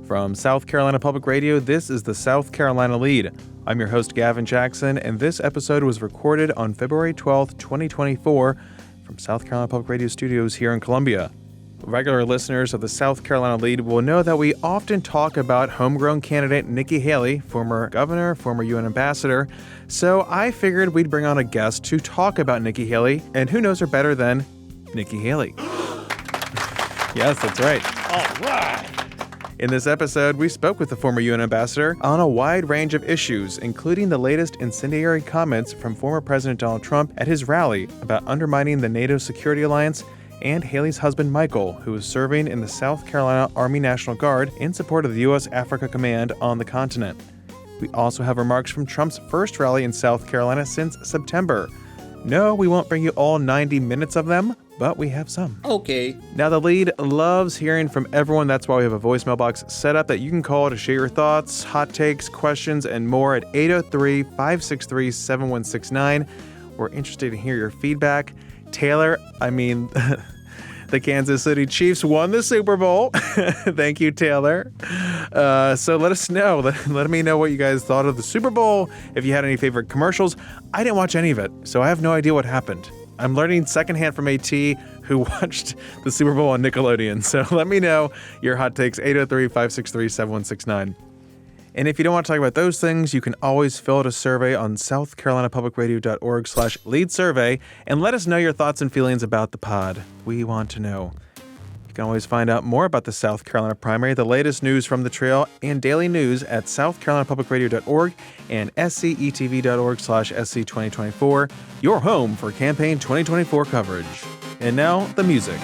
From South Carolina Public Radio, this is the South Carolina Lede. I'm your host, Gavin Jackson, and this episode was recorded on February 12th, 2024, from South Carolina Public Radio studios here in Columbia. Regular listeners of the South Carolina Lede will know that we often talk about homegrown candidate Nikki Haley, former governor, former UN ambassador. So I figured we'd bring on a guest to talk about Nikki Haley, and who knows her better than Nikki Haley. Yes, that's right. All right. In this episode, we spoke with the former UN ambassador on a wide range of issues, including the latest incendiary comments from former President Donald Trump at his rally about undermining the NATO security alliance, and Haley's husband Michael, who is serving in the South Carolina Army National Guard in support of the U.S. Africa Command on the continent. We also have remarks from Trump's first rally in South Carolina since September. No, we won't bring you all 90 minutes of them, but we have some. Okay. Now, the Lede loves hearing from everyone. That's why we have a voicemail box set up that you can call to share your thoughts, hot takes, questions, and more at 803-563-7169. We're interested to hear your feedback. Taylor, the Kansas City Chiefs won the Super Bowl. Thank you, Taylor. So let us know. Let me know what you guys thought of the Super Bowl. If you had any favorite commercials. I didn't watch any of it, so I have no idea what happened. I'm learning secondhand from AT, who watched the Super Bowl on Nickelodeon. So let me know your hot takes, 803-563-7169. And if you don't want to talk about those things, you can always fill out a survey on southcarolinapublicradio.org/lead survey and let us know your thoughts and feelings about the pod. We want to know. You can always find out more about the South Carolina primary, the latest news from the trail, and daily news at southcarolinapublicradio.org and scetv.org/SC2024, your home for campaign 2024 coverage. And now, the music.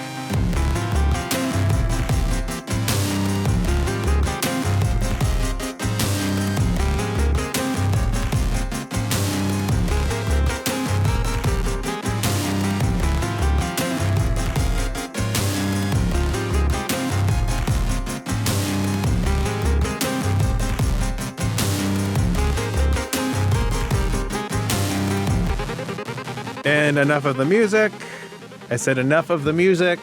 And enough of the music. I said enough of the music.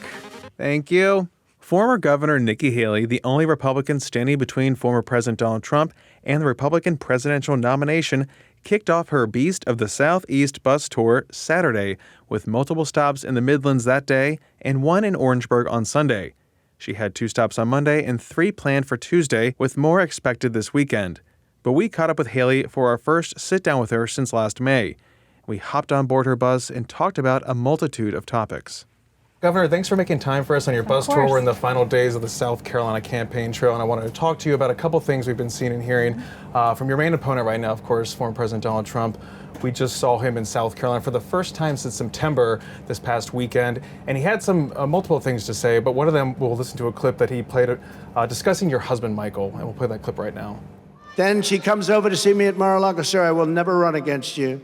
Thank you. Former Governor Nikki Haley, the only Republican standing between former President Donald Trump and the Republican presidential nomination, kicked off her Beast of the Southeast bus tour Saturday, with multiple stops in the Midlands that day and one in Orangeburg on Sunday. She had 2 stops on Monday and 3 planned for Tuesday, with more expected this weekend. But we caught up with Haley for our first sit-down with her since last May. We hopped on board her bus and talked about a multitude of topics. Governor, thanks for making time for us on your bus tour. We're in the final days of the South Carolina campaign trail, and I wanted to talk to you about a couple things we've been seeing and hearing from your main opponent right now, of course, former President Donald Trump. We just saw him in South Carolina for the first time since September this past weekend, and he had some multiple things to say, but one of them, we'll listen to a clip that he played discussing your husband, Michael, and we'll play that clip right now. Then she comes over to see me at Mar-a-Lago. Sir, I will never run against you.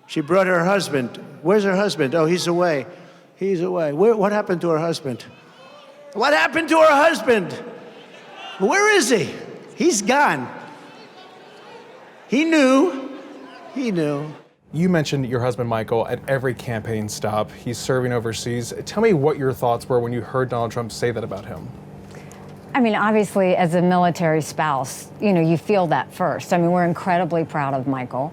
She brought her husband. Where's her husband? Oh, he's away. He's away. What happened to her husband? What happened to her husband? Where is he? He's gone. He knew. He knew. You mentioned your husband, Michael, at every campaign stop. He's serving overseas. Tell me what your thoughts were when you heard Donald Trump say that about him. Obviously, as a military spouse, you feel that first. We're incredibly proud of Michael.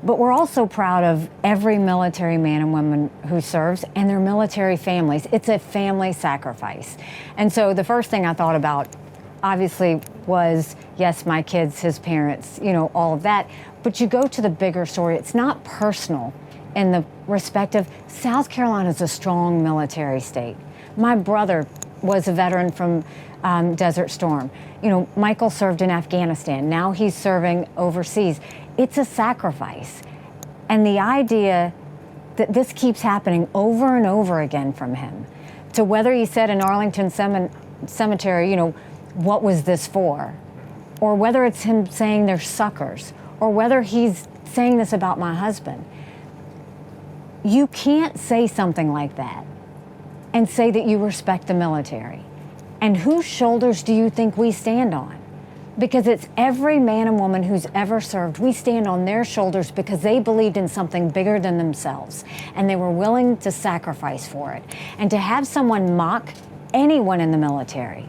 But we're also proud of every military man and woman who serves and their military families. It's a family sacrifice. And so the first thing I thought about, obviously, was, yes, my kids, his parents, all of that. But you go to the bigger story. It's not personal in the respect of South Carolina is a strong military state. My brother was a veteran from Desert Storm. Michael served in Afghanistan. Now he's serving overseas. It's a sacrifice. And the idea that this keeps happening over and over again from him, to whether he said in Arlington Cemetery, what was this for? Or whether it's him saying they're suckers, or whether he's saying this about my husband. You can't say something like that and say that you respect the military. And whose shoulders do you think we stand on? Because it's every man and woman who's ever served. We stand on their shoulders because they believed in something bigger than themselves, and they were willing to sacrifice for it. And to have someone mock anyone in the military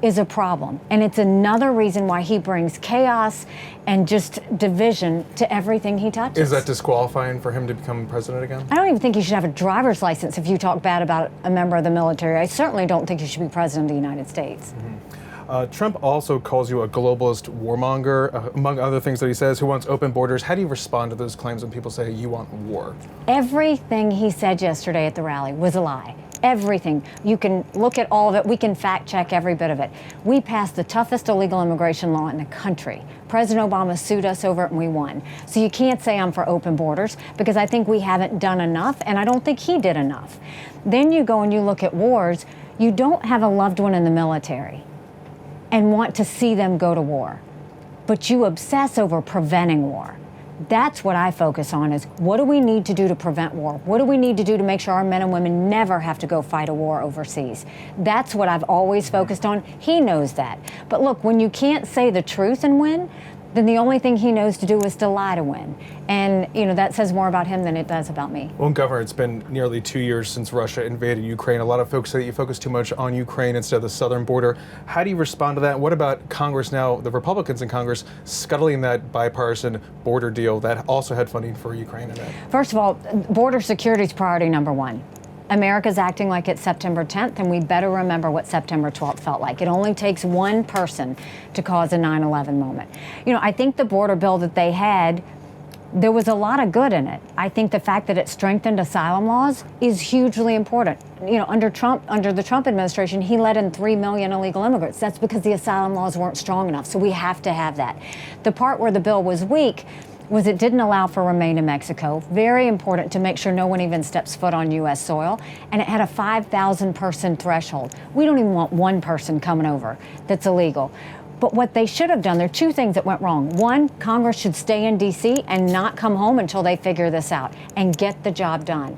is a problem. And it's another reason why he brings chaos and just division to everything he touches. Is that disqualifying for him to become president again? I don't even think you should have a driver's license if you talk bad about a member of the military. I certainly don't think you should be president of the United States. Trump also calls you a globalist warmonger, among other things that he says, who wants open borders. How do you respond to those claims when people say you want war? Everything he said yesterday at the rally was a lie. Everything. You can look at all of it. We can fact check every bit of it. We passed the toughest illegal immigration law in the country. President Obama sued us over it and we won. So you can't say I'm for open borders because I think we haven't done enough and I don't think he did enough. Then you go and you look at wars. You don't have a loved one in the military and want to see them go to war, but you obsess over preventing war. That's what I focus on is what do we need to do to prevent war? What do we need to do to make sure our men and women never have to go fight a war overseas? That's what I've always focused on. He knows that. But look, when you can't say the truth and win, then the only thing he knows to do is to lie to win. And, that says more about him than it does about me. Well, Governor, it's been nearly 2 years since Russia invaded Ukraine. A lot of folks say that you focus too much on Ukraine instead of the southern border. How do you respond to that? What about Congress now, the Republicans in Congress, scuttling that bipartisan border deal that also had funding for Ukraine in it? First of all, border security is priority number one. America's acting like it's September 10th, and we better remember what September 12th felt like. It only takes one person to cause a 9/11 moment. I think the border bill that they had, there was a lot of good in it. I think the fact that it strengthened asylum laws is hugely important. Under the Trump administration, he let in 3 million illegal immigrants. That's because the asylum laws weren't strong enough, so we have to have that. The part where the bill was weak was it didn't allow for remain in Mexico. Very important to make sure no one even steps foot on U.S. soil. And it had a 5,000 person threshold. We don't even want one person coming over that's illegal. But what they should have done, there are two things that went wrong. One, Congress should stay in D.C. and not come home until they figure this out and get the job done.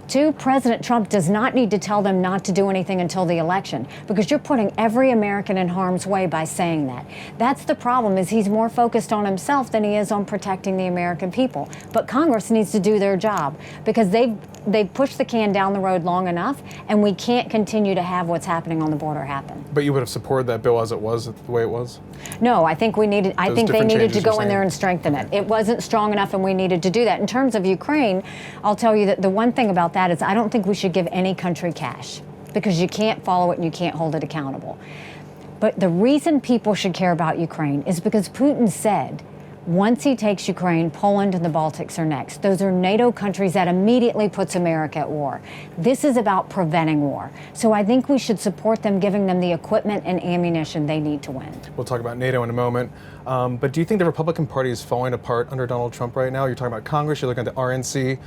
Two, President Trump does not need to tell them not to do anything until the election because you're putting every American in harm's way by saying that. That's the problem, is he's more focused on himself than he is on protecting the American people. But Congress needs to do their job because they've pushed the can down the road long enough, and we can't continue to have what's happening on the border happen. But you would have supported that bill as it was, the way it was? No, I think they needed to go in there and strengthen it. It wasn't strong enough, and we needed to do that. In terms of Ukraine, I'll tell you that the one thing about that is I don't think we should give any country cash because you can't follow it and you can't hold it accountable. But the reason people should care about Ukraine is because Putin said once he takes Ukraine, Poland and the Baltics are next. Those are NATO countries that immediately puts America at war. This is about preventing war. So I think we should support them, giving them the equipment and ammunition they need to win. We'll talk about NATO in a moment. But do you think the Republican Party is falling apart under Donald Trump right now? You're talking about Congress, you're looking at the RNC.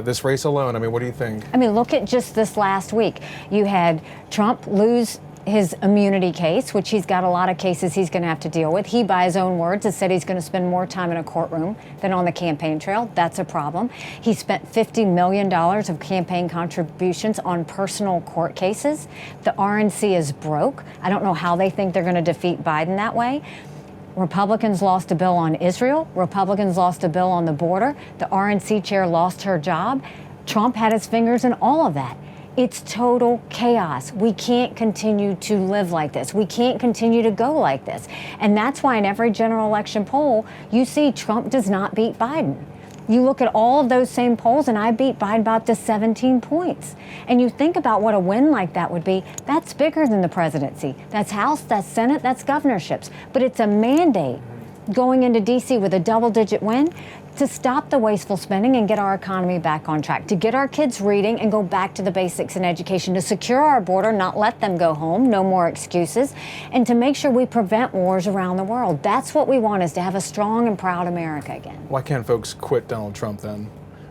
This race alone, what do you think? Look at just this last week. You had Trump lose his immunity case, which he's got a lot of cases he's going to have to deal with. He, by his own words, has said he's going to spend more time in a courtroom than on the campaign trail. That's a problem. He spent $50 million of campaign contributions on personal court cases. The RNC is broke. I don't know how they think they're going to defeat Biden that way. Republicans lost a bill on Israel. Republicans lost a bill on the border. The RNC chair lost her job. Trump had his fingers in all of that. It's total chaos. We can't continue to live like this. We can't continue to go like this. And that's why in every general election poll, you see Trump does not beat Biden. You look at all of those same polls, and I beat Biden by up to 17 points. And you think about what a win like that would be. That's bigger than the presidency. That's House, that's Senate, that's governorships. But it's a mandate going into D.C. with a double-digit win to stop the wasteful spending and get our economy back on track, to get our kids reading and go back to the basics in education, to secure our border, not let them go home, no more excuses, and to make sure we prevent wars around the world. That's what we want, is to have a strong and proud America again. Why can't folks quit Donald Trump then?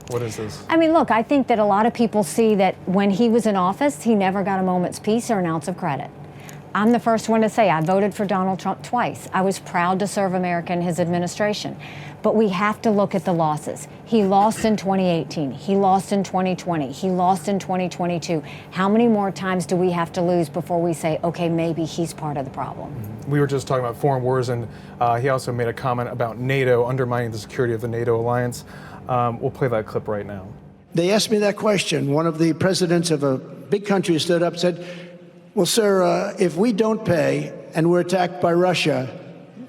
What is this? Look, I think that a lot of people see that when he was in office, he never got a moment's peace or an ounce of credit. I'm the first one to say I voted for Donald Trump twice. I was proud to serve America in his administration. But we have to look at the losses. He lost in 2018. He lost in 2020. He lost in 2022. How many more times do we have to lose before we say, okay, maybe he's part of the problem? We were just talking about foreign wars, and he also made a comment about NATO undermining the security of the NATO alliance. We'll play that clip right now. They asked me that question. One of the presidents of a big country stood up and said, well, sir, if we don't pay and we're attacked by Russia,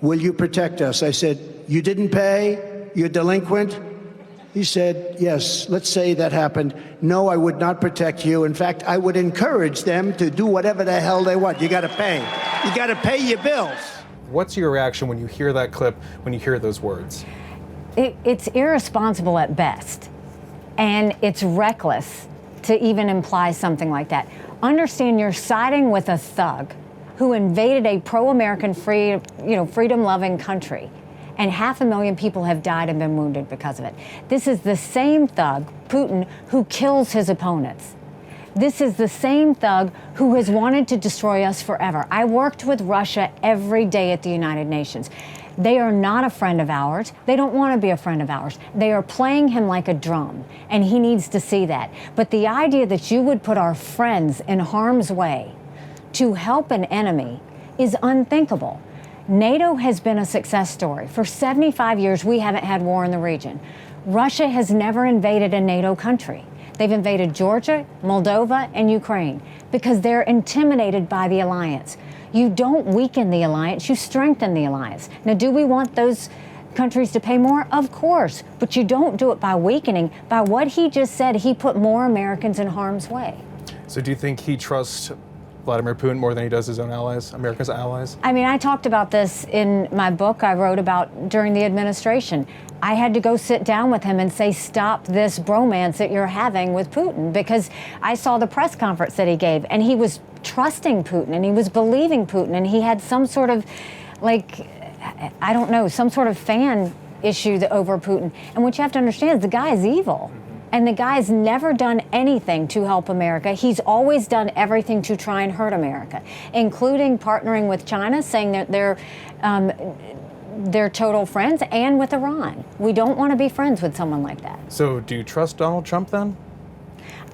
will you protect us? I said, you didn't pay? You're delinquent? He said, yes, let's say that happened. No, I would not protect you. In fact, I would encourage them to do whatever the hell they want. You got to pay. You got to pay your bills. What's your reaction when you hear that clip, when you hear those words? It's irresponsible at best, and it's reckless to even imply something like that. Understand you're siding with a thug who invaded a pro-American, freedom-loving country, and 500,000 people have died and been wounded because of it. This is the same thug, Putin, who kills his opponents. This is the same thug who has wanted to destroy us forever. I worked with Russia every day at the United Nations. They are not a friend of ours. They don't want to be a friend of ours. They are playing him like a drum, and he needs to see that. But the idea that you would put our friends in harm's way to help an enemy is unthinkable. NATO has been a success story. For 75 years, we haven't had war in the region. Russia has never invaded a NATO country. They've invaded Georgia, Moldova, and Ukraine because they're intimidated by the alliance. You don't weaken the alliance, you strengthen the alliance. Now, do we want those countries to pay more? Of course, but you don't do it by weakening. By what he just said, he put more Americans in harm's way. So do you think he trusts Vladimir Putin more than he does his own allies, America's allies? I mean, I talked about this in my book I wrote about during the administration. I had to go sit down with him and say, stop this bromance that you're having with Putin, because I saw the press conference that he gave, and he was trusting Putin, and he was believing Putin, and he had some sort of, I don't know, some sort of fan issue over Putin. And what you have to understand is the guy is evil. And the guy's never done anything to help America. He's always done everything to try and hurt America, including partnering with China, saying that they're total friends, and with Iran. We don't want to be friends with someone like that. So do you trust Donald Trump then?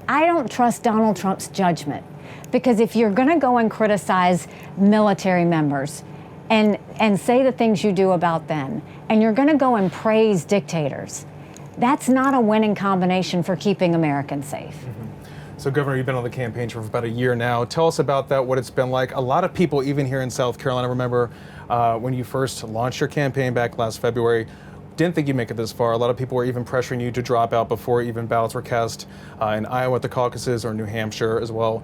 I don't trust Donald Trump's judgment, because if you're going to go and criticize military members and say the things you do about them, and you're going to go and praise dictators, that's not a winning combination for keeping Americans safe. So, Governor, you've been on the campaign for about a year now. Tell us about that, what it's been like. A lot of people, even here in South Carolina, remember when you first launched your campaign back last February, didn't think you'd make it this far. A lot of people were even pressuring you to drop out before even ballots were cast in Iowa at the caucuses, or New Hampshire as well.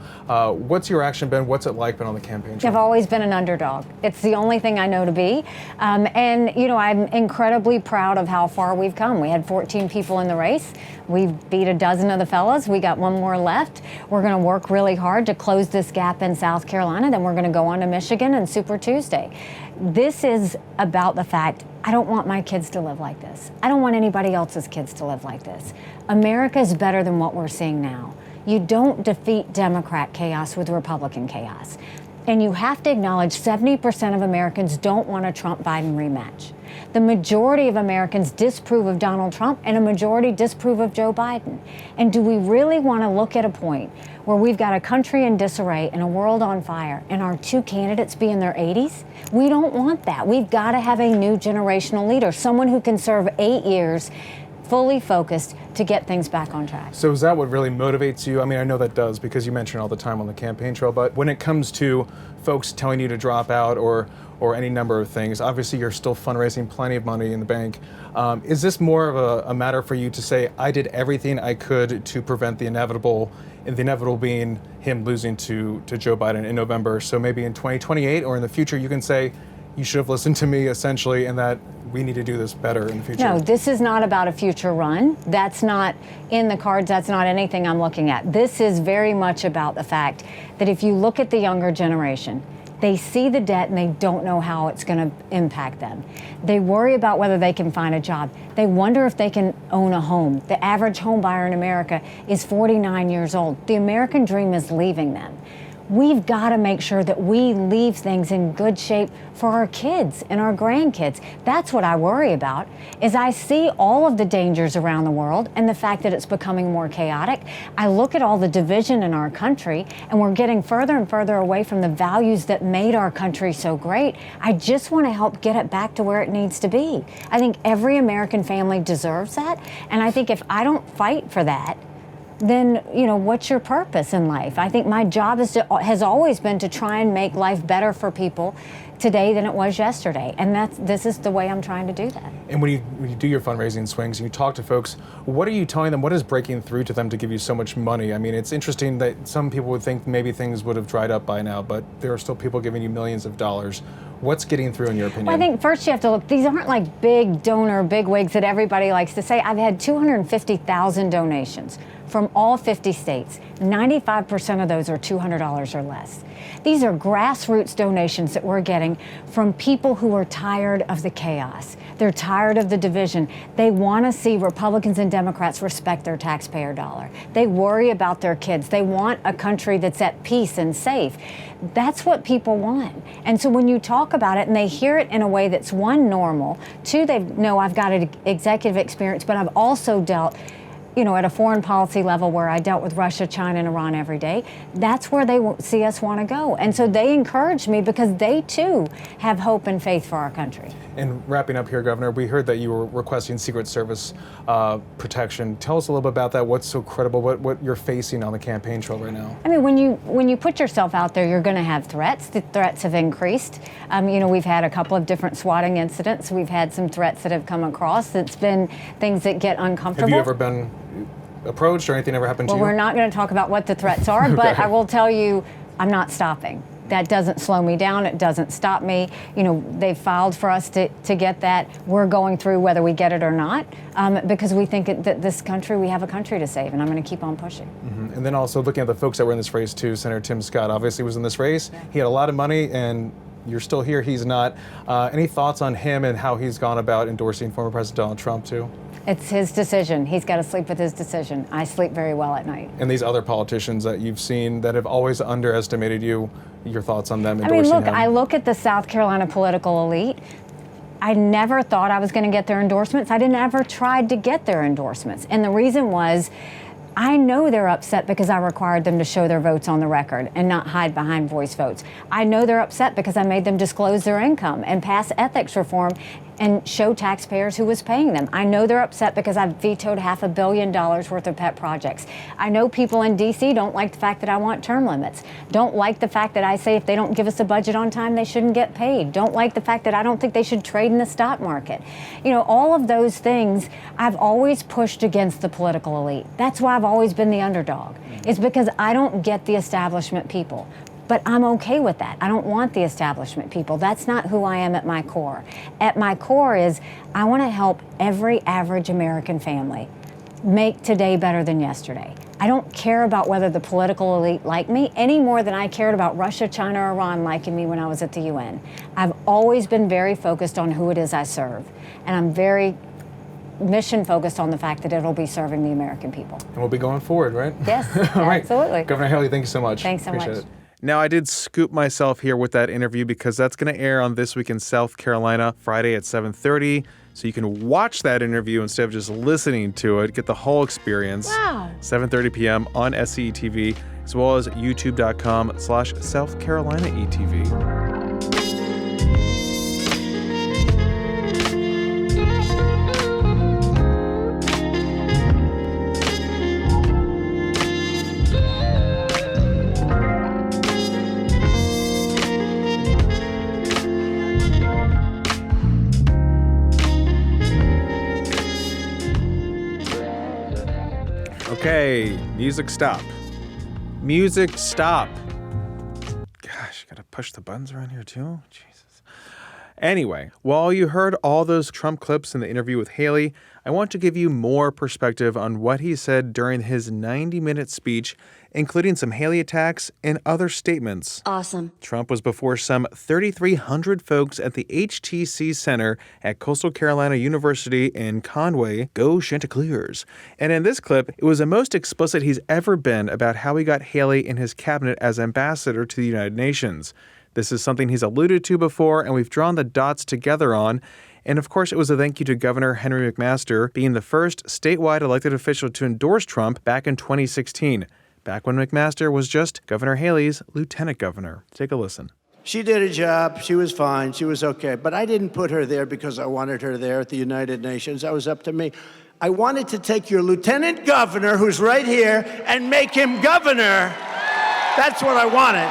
What's your reaction been? What's it like been on the campaign trail? I've always been an underdog. It's the only thing I know to be. And, you know, I'm incredibly proud of how far we've come. We had 14 people in the race. We've beat a dozen of the fellas. We got one more left. We're going to work really hard to close this gap in South Carolina. Then we're going to go on to Michigan and Super Tuesday. This is about the fact I don't want my kids to live like this. I don't want anybody else's kids to live like this. America is better than what we're seeing now. You don't defeat Democrat chaos with Republican chaos. And you have to acknowledge 70% of Americans don't want a Trump-Biden rematch. The majority of Americans disapprove of Donald Trump, and a majority disapprove of Joe Biden. And do we really want to look at a point where we've got a country in disarray and a world on fire, and our two candidates be in their 80s? We don't want that. We've got to have a new generational leader, someone who can serve 8 years fully focused to get things back on track. So is that what really motivates you? I mean, I know that does, because you mention it all the time on the campaign trail, but when it comes to folks telling you to drop out or any number of things, obviously you're still fundraising plenty of money in the bank. Is this more of a matter for you to say, I did everything I could to prevent the inevitable, and the inevitable being him losing to Joe Biden in November, so maybe in 2028 or in the future you can say, you should have listened to me, essentially, and that we need to do this better in the future? No, this is not about a future run. That's not in the cards. That's not anything I'm looking at. This is very much about the fact that if you look at the younger generation, they see the debt and they don't know how it's going to impact them. They worry about whether they can find a job. They wonder if they can own a home. The average home buyer in America is 49 years old. The American dream is leaving them. We've got to make sure that we leave things in good shape for our kids and our grandkids. That's what I worry about, is I see all of the dangers around the world and the fact that it's becoming more chaotic. I look at all the division in our country, and we're getting further and further away from the values that made our country so great. I just want to help get it back to where it needs to be. I think every American family deserves that, and I think if I don't fight for that, then, what's your purpose in life? I think my job has always been to try and make life better for people today than it was yesterday. And this is the way I'm trying to do that. And when you do your fundraising swings and you talk to folks, what are you telling them? What is breaking through to them to give you so much money? I mean, it's interesting that some people would think maybe things would have dried up by now, but there are still people giving you millions of dollars. What's getting through in your opinion? Well, I think first you have to look, these aren't like big donor bigwigs that everybody likes to say. I've had 250,000 donations from all 50 states. 95% of those are $200 or less. These are grassroots donations that we're getting from people who are tired of the chaos. They're tired of the division. They want to see Republicans and Democrats respect their taxpayer dollar. They worry about their kids. They want a country that's at peace and safe. That's what people want. And so when you talk about it and they hear it in a way that's, one, normal, two, they know I've got an executive experience, but I've also dealt at a foreign policy level where I dealt with Russia, China, and Iran every day, that's where they see us want to go. And so they encourage me because they, too, have hope and faith for our country. And wrapping up here, Governor, we heard that you were requesting Secret Service protection. Tell us a little bit about that. What's so credible? What you're facing on the campaign trail right now? I mean, when you put yourself out there, you're going to have threats. The threats have increased. We've had a couple of different swatting incidents. We've had some threats that have come across. It's been things that get uncomfortable. Have you ever been approached or anything ever happened to you? Well, we're not going to talk about what the threats are, but I will tell you, I'm not stopping. That doesn't slow me down. It doesn't stop me. They've filed for us to get that. We're going through whether we get it or not because we think that this country, we have a country to save, and I'm going to keep on pushing. Mm-hmm. And then also looking at the folks that were in this race too, Senator Tim Scott obviously was in this race. Yeah. He had a lot of money, and you're still here. He's not. Any thoughts on him and how he's gone about endorsing former President Donald Trump too? It's his decision. He's got to sleep with his decision. I sleep very well at night. And these other politicians that you've seen that have always underestimated you, your thoughts on them endorsing him? I look at the South Carolina political elite. I never thought I was going to get their endorsements. I didn't ever try to get their endorsements. And the reason was, I know they're upset because I required them to show their votes on the record and not hide behind voice votes. I know they're upset because I made them disclose their income and pass ethics reform and show taxpayers who was paying them. I know they're upset because I vetoed $500 million worth of pet projects. I know people in D.C. don't like the fact that I want term limits, don't like the fact that I say if they don't give us a budget on time, they shouldn't get paid, don't like the fact that I don't think they should trade in the stock market. All of those things I've always pushed against the political elite. That's why I've always been the underdog. It's because I don't get the establishment people. But I'm okay with that. I don't want the establishment people. That's not who I am at my core. At my core is I want to help every average American family make today better than yesterday. I don't care about whether the political elite like me any more than I cared about Russia, China, or Iran liking me when I was at the UN. I've always been very focused on who it is I serve. And I'm very mission focused on the fact that it'll be serving the American people. And we'll be going forward, right? Yes, absolutely. Right. Governor Haley, thank you so much. Thanks so Appreciate much. it. Now, I did scoop myself here with that interview because that's going to air on This Week in South Carolina, Friday at 7:30. So you can watch that interview instead of just listening to it. Get the whole experience. Wow. 7:30 p.m. on SCETV, as well as youtube.com/South Carolina ETV. Okay, music stop. Music stop. Gosh, gotta push the buttons around here too? Jesus. Anyway, while you heard all those Trump clips in the interview with Haley, I want to give you more perspective on what he said during his 90-minute speech, including some Haley attacks and other statements. Awesome. Trump was before some 3,300 folks at the HTC Center at Coastal Carolina University in Conway. Go Chanticleers. And in this clip, it was the most explicit he's ever been about how he got Haley in his cabinet as ambassador to the United Nations. This is something he's alluded to before, and we've drawn the dots together on. And of course, it was a thank you to Governor Henry McMaster being the first statewide elected official to endorse Trump back in 2016, back when McMaster was just Governor Haley's lieutenant governor. Take a listen. She did a job. She was fine. She was okay. But I didn't put her there because I wanted her there at the United Nations. That was up to me. I wanted to take your lieutenant governor, who's right here, and make him governor. That's what I wanted.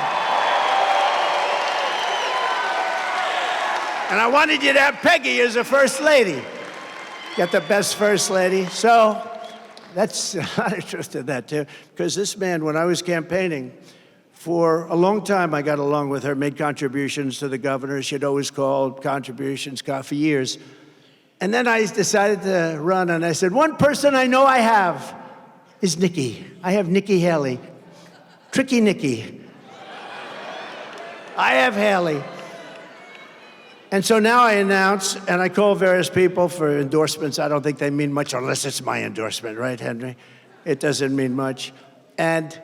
And I wanted you to have Peggy as a first lady. Got the best first lady. So that's a lot of truth to that, too. Because this man, when I was campaigning, for a long time I got along with her, made contributions to the governor. She'd always called contributions for years. And then I decided to run, and I said, one person I know I have is Nikki. I have Nikki Haley. Tricky Nikki. I have Haley. And so now I announce, and I call various people for endorsements. I don't think they mean much unless it's my endorsement, right, Henry? It doesn't mean much. And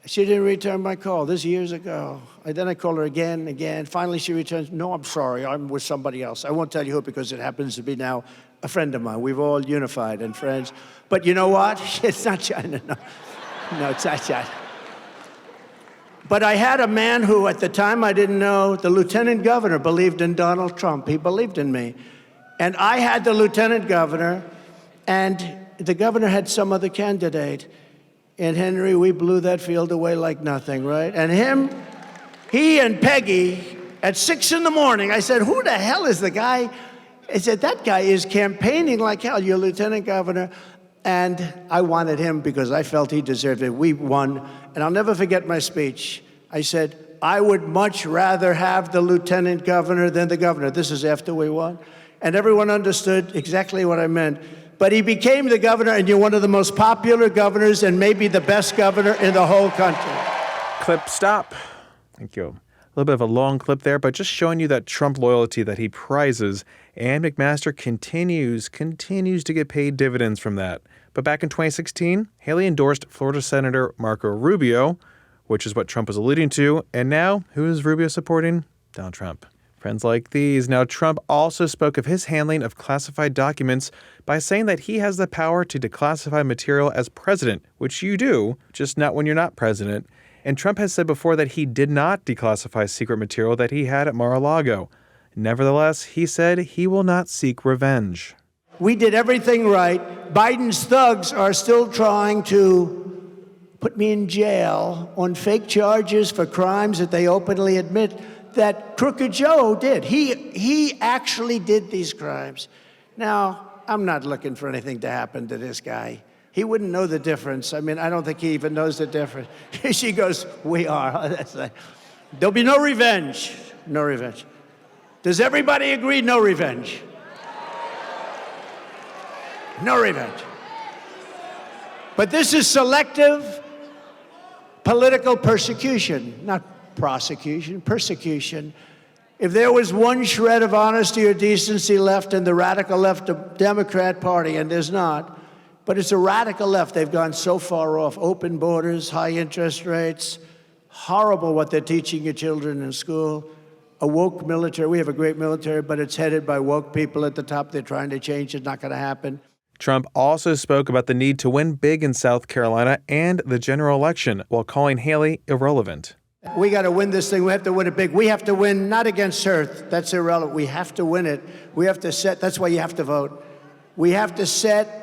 she didn't return my call. This years ago. And then I call her again. Finally, she returns, no, I'm sorry, I'm with somebody else. I won't tell you who because it happens to be now a friend of mine. We've all unified and friends. But you know what? It's not China, no. No, it's not China. But I had a man who, at the time I didn't know, the lieutenant governor believed in Donald Trump. He believed in me. And I had the lieutenant governor, and the governor had some other candidate. And Henry, we blew that field away like nothing, right? And he and Peggy, at 6 in the morning, I said, who the hell is the guy? I said, that guy is campaigning like hell, your lieutenant governor. And I wanted him because I felt he deserved it. We won. And I'll never forget my speech. I said, I would much rather have the lieutenant governor than the governor. This is after we won. And everyone understood exactly what I meant. But he became the governor, and you're one of the most popular governors and maybe the best governor in the whole country. Clip stop. Thank you. A little bit of a long clip there, but just showing you that Trump loyalty that he prizes. And McMaster continues to get paid dividends from that. But back in 2016, Haley endorsed Florida Senator Marco Rubio, which is what Trump was alluding to. And now, who is Rubio supporting? Donald Trump. Friends like these. Now, Trump also spoke of his handling of classified documents by saying that he has the power to declassify material as president, which you do, just not when you're not president. And Trump has said before that he did not declassify secret material that he had at Mar-a-Lago. Nevertheless, he said he will not seek revenge. We did everything right. Biden's thugs are still trying to put me in jail on fake charges for crimes that they openly admit that Crooked Joe did. He actually did these crimes. Now, I'm not looking for anything to happen to this guy. He wouldn't know the difference. I mean, I don't think he even knows the difference. She goes, we are. That's like, there'll be no revenge. No revenge. Does everybody agree no revenge? No revenge. But this is selective political persecution, not prosecution, persecution. If there was one shred of honesty or decency left in the radical left Democrat Party, and there's not, but it's a radical left, they've gone so far off. Open borders, high interest rates, horrible what they're teaching your children in school. A woke military. We have a great military, but it's headed by woke people at the top. They're trying to change. It's not going to happen. Trump also spoke about the need to win big in South Carolina and the general election while calling Haley irrelevant. We got to win this thing. We have to win it big. We have to win not against her. That's irrelevant. We have to win it. We have to set, that's why you have to vote. We have to set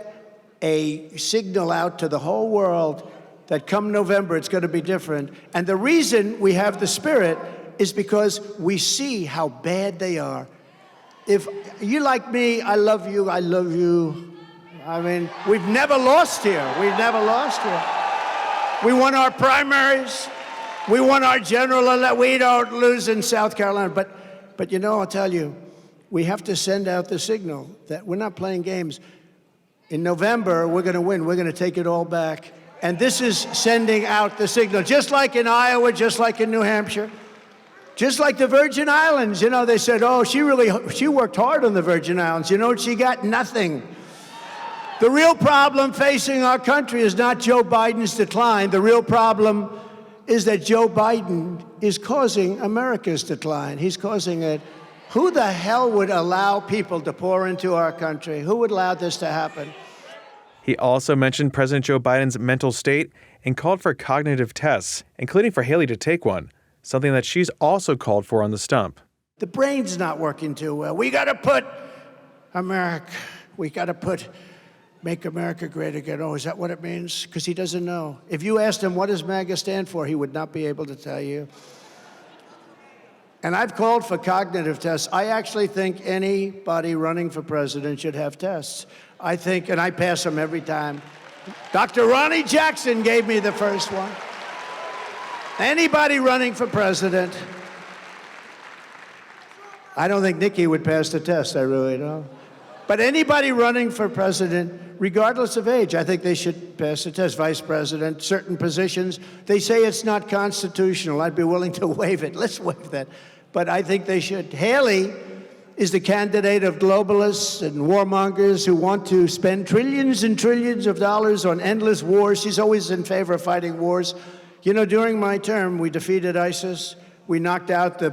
a signal out to the whole world that come November, it's going to be different. And the reason we have the spirit is because we see how bad they are. If you like me, I love you, I love you. I mean, we've never lost here. We've never lost here. We won our primaries. We won our general election. We don't lose in South Carolina. But you know, I'll tell you, we have to send out the signal that we're not playing games. In November, we're going to win. We're going to take it all back. And this is sending out the signal, just like in Iowa, just like in New Hampshire. Just like the Virgin Islands, you know, they said, oh, she worked hard on the Virgin Islands. You know what she got? Nothing. The real problem facing our country is not Joe Biden's decline. The real problem is that Joe Biden is causing America's decline. He's causing it. Who the hell would allow people to pour into our country? Who would allow this to happen? He also mentioned President Joe Biden's mental state and called for cognitive tests, including for Haley to take one. Something that she's also called for on the stump. The brain's not working too well. We got to put America, we got to put Make America great again. Oh, is that what it means? Because he doesn't know. If you asked him, what does MAGA stand for, he would not be able to tell you. And I've called for cognitive tests. I actually think anybody running for president should have tests. I think, and I pass them every time. Dr. Ronnie Jackson gave me the first one. Anybody running for president. I don't think Nikki would pass the test, I really don't. But anybody running for president, regardless of age, I think they should pass the test. Vice president, certain positions, they say it's not constitutional. I'd be willing to waive it. Let's waive that. But I think they should. Haley is the candidate of globalists and warmongers who want to spend trillions and trillions of dollars on endless wars. She's always in favor of fighting wars. You know, during my term, we defeated ISIS. We knocked out the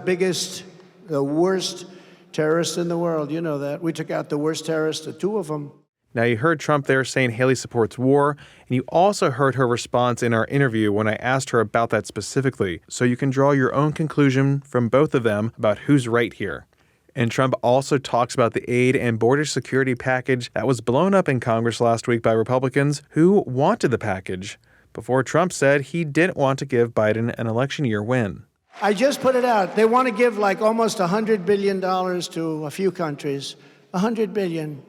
worst terrorists in the world. You know that. We took out the worst terrorists, the two of them. Now, you heard Trump there saying Haley supports war, and you also heard her response in our interview when I asked her about that specifically. So you can draw your own conclusion from both of them about who's right here. And Trump also talks about the aid and border security package that was blown up in Congress last week by Republicans who wanted the package, before Trump said he didn't want to give Biden an election year win. I just put it out. They want to give like almost $100 billion to a few countries. $100 billion.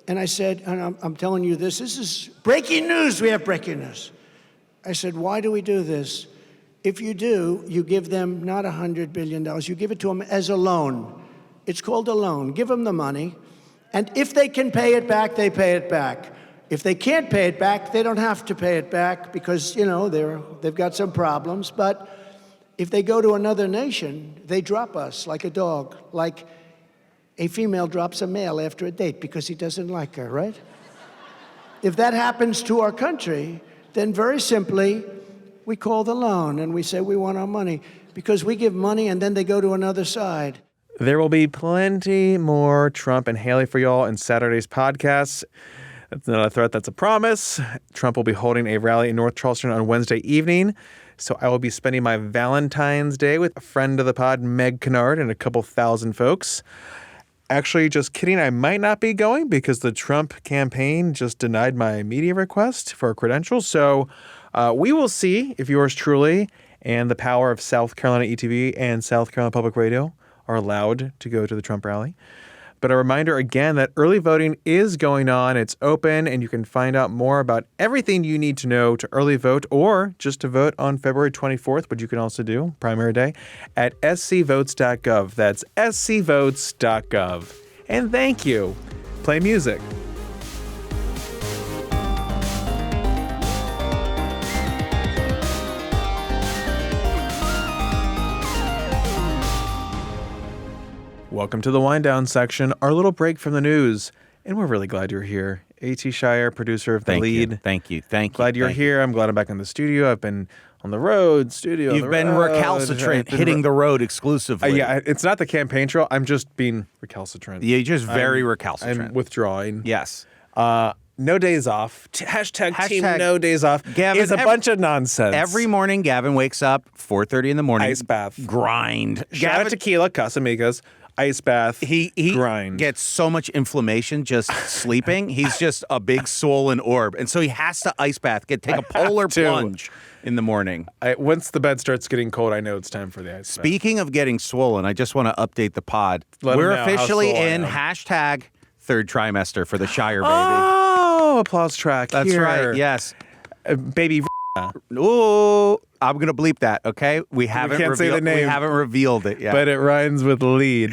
And I said, and I'm telling you this is breaking news. We have breaking news. I said, why do we do this? If you do, you give them not $100 billion. You give it to them as a loan. It's called a loan. Give them the money. And if they can pay it back, they pay it back. If they can't pay it back, they don't have to pay it back because, you know, they've got some problems. But if they go to another nation, they drop us like a dog, like a female drops a male after a date because he doesn't like her, right? If that happens to our country, then very simply, we call the loan and we say we want our money because we give money and then they go to another side. There will be plenty more Trump and Haley for y'all in Saturday's podcasts. That's not a threat, that's a promise. Trump will be holding a rally in North Charleston on Wednesday evening. So I will be spending my Valentine's Day with a friend of the pod, Meg Kennard, and a couple thousand folks. Actually, just kidding, I might not be going because the Trump campaign just denied my media request for credentials. So we will see if yours truly and the power of South Carolina ETV and South Carolina Public Radio are allowed to go to the Trump rally. But a reminder again that early voting is going on. It's open, and you can find out more about everything you need to know to early vote or just to vote on February 24th, which you can also do, primary day, at scvotes.gov. That's scvotes.gov. And thank you. Play music. Welcome to the wind down section, our little break from the news. And we're really glad you're here. A.T. Shire, producer of The Lead. Thank you. Glad you're here. I'm glad I'm back in the studio. I've been on the road, studio. You've been recalcitrant, hitting the road exclusively. Yeah, it's not the campaign trail. I'm just being recalcitrant. You're just very recalcitrant. I'm withdrawing. Yes. No days off. Hashtag team no days off. Gavin, is a bunch of nonsense. Every morning, Gavin wakes up 4:30 in the morning. Ice bath. Grind. Shout out Tequila, Casamigos. Ice bath. He grind. Gets so much inflammation just sleeping. He's just a big swollen orb. And so he has to ice bath, take a polar plunge in the morning. Once the bed starts getting cold, I know it's time for the ice bath. Speaking of getting swollen, I just want to update the pod. We're officially in hashtag third trimester for the Shire, baby. Oh, applause track. That's here. right. Yes. Baby. Ooh, I'm gonna bleep that. Okay, we can't say the name. We haven't revealed it yet, but it rhymes with lead.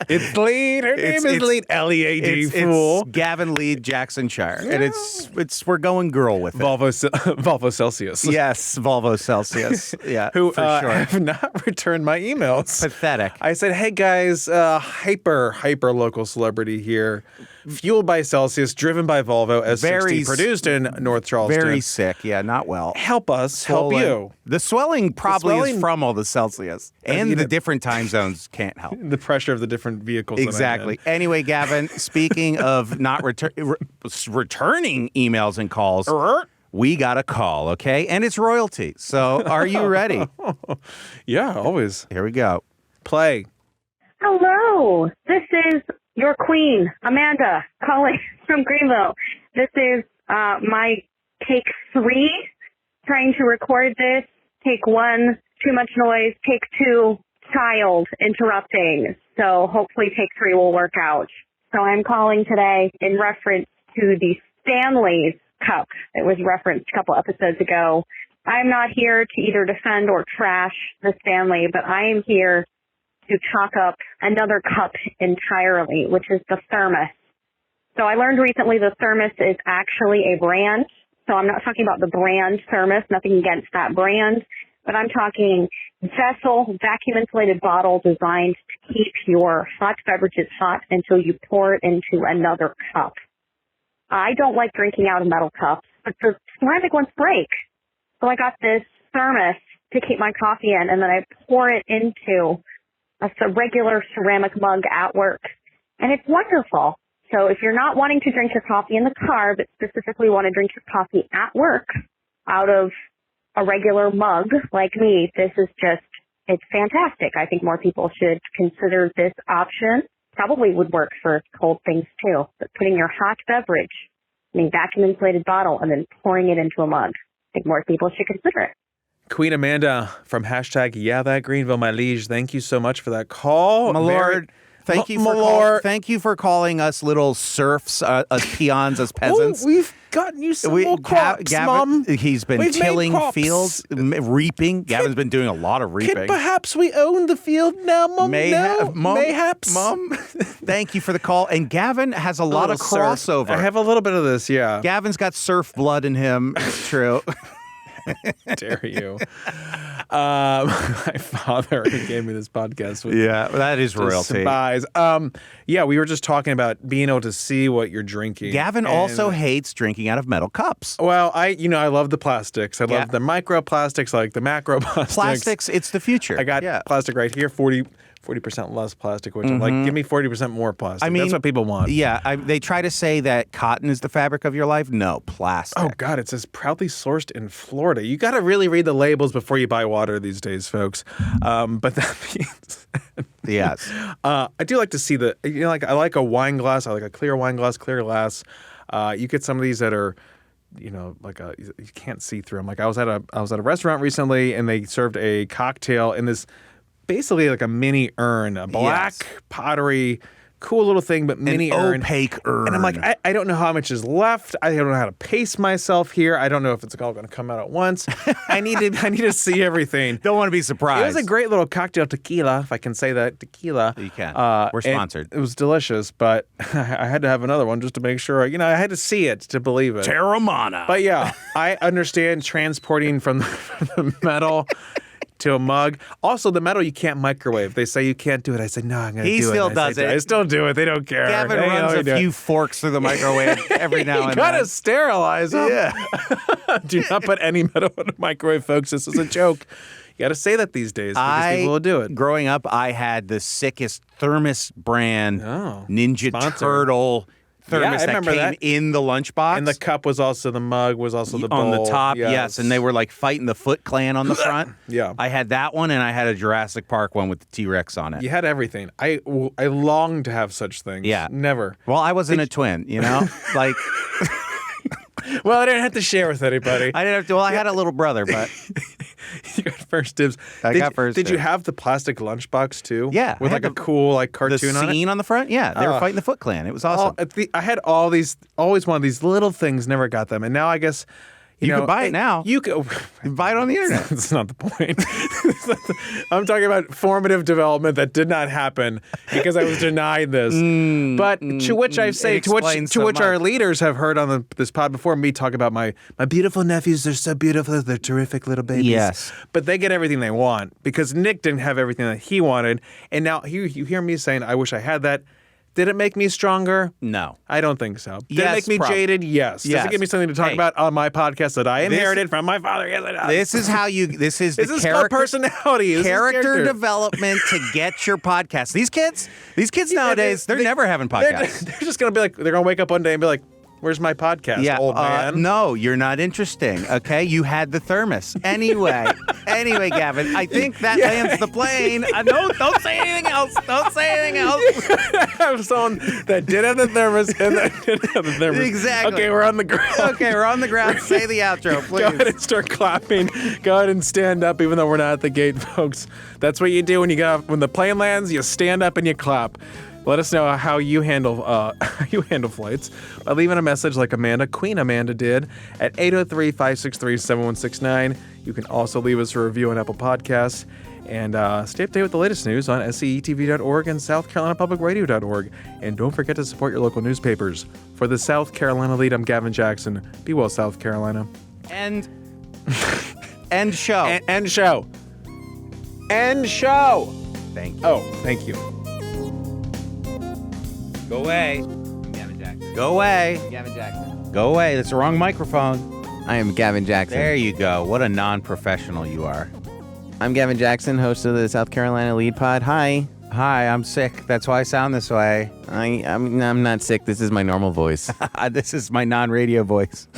It's Lead. Her name is Lead. Lead. Fool. It's Gavin Lead Jackson Shire, and it's we're going girl with it. Volvo Celsius. Yes, Volvo Celsius. Yeah, who for sure. have not returned my emails. Pathetic. I said, hey guys, hyper local celebrity here, fueled by Celsius, driven by Volvo, S60, produced in North Charleston. Very sick. Yeah, not well. Help us, help you. The swelling probably is from all the Celsius, and the different time zones can't help. The pressure of the different vehicles. Exactly. Anyway, Gavin, speaking of not returning emails and calls, we got a call, okay? And it's royalty. So are you ready? Yeah, always. Here we go. Play. Hello. This is your queen, Amanda, calling from Greenville. This is my take 3 trying to record this. Take 1, too much noise. Take 2, child interrupting. So hopefully take 3 will work out. So I'm calling today in reference to the Stanley's Cup. It was referenced a couple episodes ago. I'm not here to either defend or trash the Stanley, but I am here to chalk up another cup entirely, which is the thermos. So I learned recently the thermos is actually a brand. So I'm not talking about the brand thermos, nothing against that brand, but I'm talking vessel, vacuum insulated bottle designed to keep your hot beverages hot until you pour it into another cup. I don't like drinking out of metal cups, but the ceramic ones break. So I got this thermos to keep my coffee in, and then I pour it into a regular ceramic mug at work. And it's wonderful. So if you're not wanting to drink your coffee in the car, but specifically want to drink your coffee at work out of a regular mug like me, this is just, it's fantastic. I think more people should consider this option. Probably would work for cold things too. But putting your hot beverage in a vacuum insulated bottle and then pouring it into a mug, I think more people should consider it. Queen Amanda from hashtag Yeah That Greenville, my liege. Thank you so much for that call. My lord. Thank you for calling us little serfs, us peons, us peasants. Oh, we've gotten you some more crops, Gavin, Mom. He's been We've made tilling crops. fields, reaping. Gavin's been doing a lot of reaping. Can perhaps we own the field now, Mom? Mayhaps. Mom, thank you for the call. And Gavin has a lot of crossover. I have a little bit of this, yeah. Gavin's got surf blood in him. It's true. Dare you. My father gave me this podcast. Yeah, that is royalty. Despise. Yeah, we were just talking about being able to see what you're drinking. Gavin also hates drinking out of metal cups. Well, I love the plastics. I love the microplastics, I like the macroplastics. Plastics, it's the future. I got plastic right here, 40% less plastic, which I'm like, give me 40% more plastic. I mean, that's what people want. Yeah, they try to say that cotton is the fabric of your life. No, plastic. Oh, God, it says proudly sourced in Florida. You got to really read the labels before you buy water these days, folks. But that means... Yes. I do like to see I like a wine glass. I like a clear wine glass, clear glass. You get some of these that are... you can't see through them. Like I was at a restaurant recently, and they served a cocktail in this... basically like a mini urn, a black pottery, cool little thing, but mini urn. Opaque urn. And I'm like, I don't know how much is left. I don't know how to pace myself here. I don't know if it's all going to come out at once. I need to see everything. Don't want to be surprised. It was a great little cocktail tequila, if I can say that, tequila. You can. We're sponsored. It was delicious, but I had to have another one just to make sure. I had to see it to believe it. Terramana. But yeah, I understand transporting from the metal to a mug. Also, the metal you can't microwave. They say you can't do it. I said, no, I'm going to do it. He still does it. I still do it. They don't care. Gavin runs a few forks through the microwave every now and then. You got to sterilize them. Yeah. Do not put any metal in a microwave, folks. This is a joke. You got to say that these days because people will do it. Growing up, I had the sickest thermos brand Ninja Sponsored. Turtle thermos that came in the lunchbox. And the cup was also the mug, was also the bowl. On the top, yes. And they were like fighting the Foot Clan on the front. Yeah. I had that one, and I had a Jurassic Park one with the T-Rex on it. You had everything. I long to have such things. Yeah. Never. Well, I wasn't a twin, like... Well, I didn't have to share with anybody. I didn't have to. Well, I had a little brother, but... You got first dibs. I got first Did dibs. you have the plastic lunchbox too? Yeah. With like a cool cartoon on it? The scene on the front? Yeah. They were fighting the Foot Clan. It was awesome. I had always wanted these little things, never got them. And now I guess... You can buy it now. You can buy it on the internet. That's not the point. I'm talking about formative development that did not happen because I was denied this. But to which I say, to which our leaders have heard on this pod before, me talk about my beautiful nephews. They're so beautiful. They're terrific little babies. Yes. But they get everything they want because Nick didn't have everything that he wanted. And now you hear me saying, I wish I had that. Did it make me stronger? No. I don't think so. Did Yes, it make me jaded? Yes. Does it give me something to talk about on my podcast that I inherited from my father? Yes, it does. This is how you... This is the This is called personality. This is character development to get your podcast. These kids nowadays, they're never having podcasts. They're just going to be like, they're going to wake up one day and be like, Where's my podcast, old man? No, you're not interesting. Okay, you had the thermos. Anyway, Gavin, I think that lands the plane. No, don't say anything else. Don't say anything else. I'm someone that did have the thermos and that didn't have the thermos. Exactly. Okay, we're on the ground. Okay, we're on the ground. Say the outro, please. Go ahead and start clapping. Go ahead and stand up, even though we're not at the gate, folks. That's what you do when when the plane lands. You stand up and you clap. Let us know how you handle flights by leaving a message like Queen Amanda did at 803-563-7169. You can also leave us a review on Apple Podcasts and stay up to date with the latest news on SCETV.org and SouthCarolinaPublicRadio.org. And don't forget to support your local newspapers. For the South Carolina Lede, I'm Gavin Jackson. Be well, South Carolina. End show. End show. End show. Thank you. Oh, thank you. Go away. I'm Gavin Jackson. Go away. Gavin Jackson. Go away. That's the wrong microphone. I am Gavin Jackson. There you go. What a non-professional you are. I'm Gavin Jackson, host of the South Carolina Lede Pod. Hi. Hi, I'm sick. That's why I sound this way. I'm not sick. This is my normal voice. This is my non-radio voice.